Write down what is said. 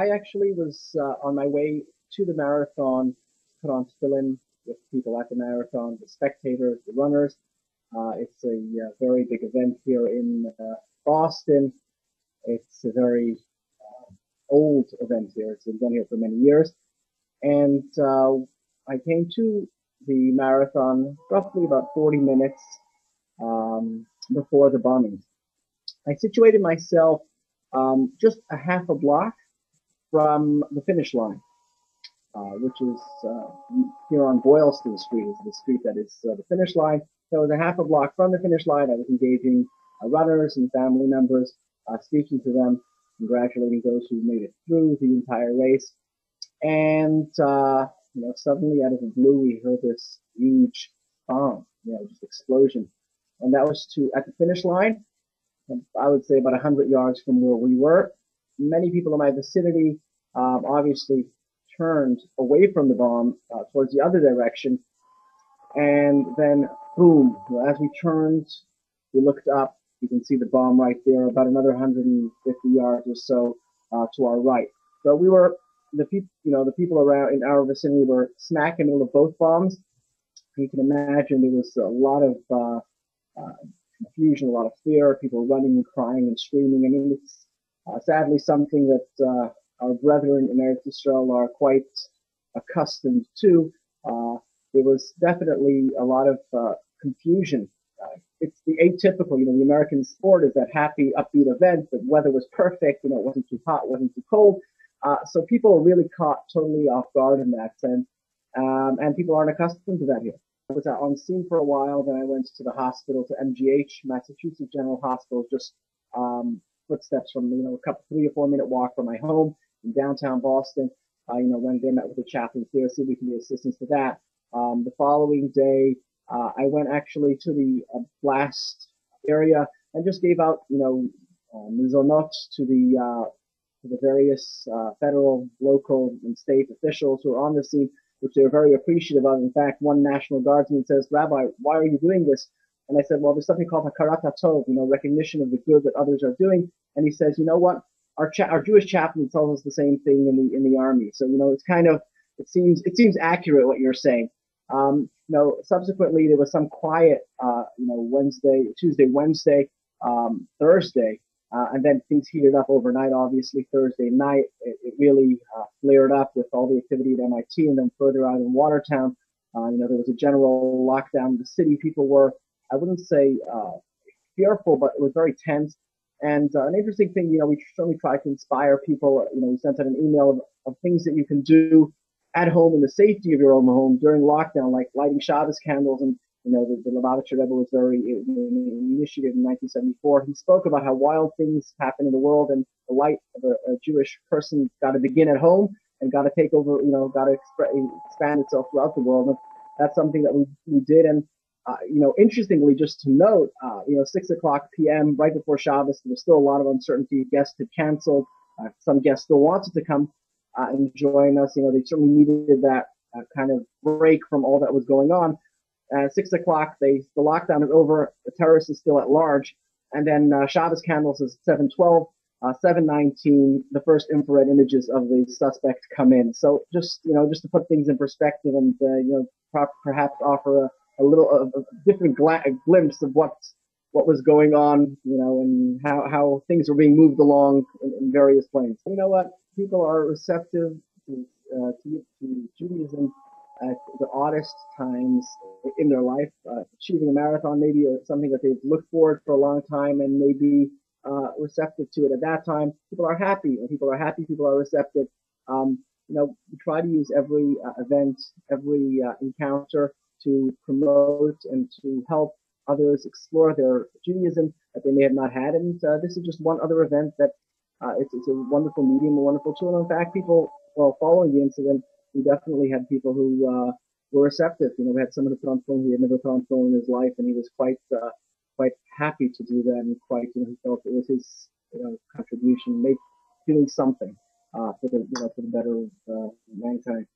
I actually was on my way to the marathon, put on Tefilin with people at the marathon, the spectators, the runners. It's a very big event here in Boston. It's a very old event here. It's been done here for many years. And I came to the marathon roughly about 40 minutes before the bombing. I situated myself just a half a block from the finish line, which is here on Boylston Street, is the street that is the finish line. So it was a half a block from the finish line. I was engaging runners and family members, speaking to them, congratulating those who made it through the entire race. And suddenly out of the blue, we heard this huge bomb, just explosion. And that was at the finish line, I would say about 100 yards from where we were. Many people in my vicinity obviously turned away from the bomb towards the other direction. And then, boom, as we turned, we looked up. You can see the bomb right there, about another 150 yards or so to our right. So we were, the people around in our vicinity were smack in the middle of both bombs. You can imagine there was a lot of confusion, a lot of fear, people running and crying and screaming. I mean, it's sadly something that our brethren in Eretz Yisrael are quite accustomed to. There was definitely a lot of confusion. It's the atypical, the American sport is that happy, upbeat event. The weather was perfect, it wasn't too hot, wasn't too cold. So people are really caught totally off guard in that sense. And people aren't accustomed to that here. I was out on scene for a while, then I went to the hospital, to MGH, Massachusetts General Hospital, just footsteps from, a couple, 3 or 4 minute walk from my home in downtown Boston. Went there, met with the chaplain there, see if we can be assistance to that. The following day, I went actually to the blast area and just gave out, mizonot to the various federal, local, and state officials who are on the scene, which they were very appreciative of. In fact, one National Guardsman says, "Rabbi, why are you doing this?" And I said, "Well, there's something called hakarat hatov, recognition of the good that others are doing." And he says, "You know what? Our Jewish chaplain tells us the same thing in the army. So it's kind of it seems accurate what you're saying." Subsequently there was some quiet, Tuesday, Wednesday, Thursday, and then things heated up overnight. Obviously, Thursday night it really flared up with all the activity at MIT, and then further out in Watertown, there was a general lockdown in the city. People were, I wouldn't say fearful, but it was very tense. And an interesting thing, we certainly tried to inspire people. We sent out an email of things that you can do at home in the safety of your own home during lockdown, like lighting Shabbos candles. And, the Lubavitcher Rebbe was very initiated in 1974. He spoke about how wild things happen in the world, and the light of a Jewish person got to begin at home and got to take over, got to expand itself throughout the world. And that's something that we did. And, interestingly, just to note, 6 o'clock p.m., right before Shabbos, there was still a lot of uncertainty. Guests had canceled. Some guests still wanted to come and join us. They certainly needed that kind of break from all that was going on. 6 o'clock, the lockdown is over. The terrorist is still at large. And then Shabbos candles is 7:12. 7:19, the first infrared images of the suspect come in. So just to put things in perspective and perhaps offer a little different glimpse of what was going on, and how things were being moved along in various planes. You know what? People are receptive to Judaism at the oddest times in their life. Achieving a marathon may be something that they've looked forward for a long time and may be receptive to it at that time. People are happy. When people are happy, people are receptive. We try to use every event, every encounter to promote and to help others explore their Judaism that they may have not had. And this is just one other event that it's a wonderful medium, a wonderful tool. In fact, people, following the incident, we definitely had people who were receptive. We had someone who put on film. He had never put on film in his life, and he was quite happy to do that, and quite, he felt it was his contribution, doing something for the better of mankind.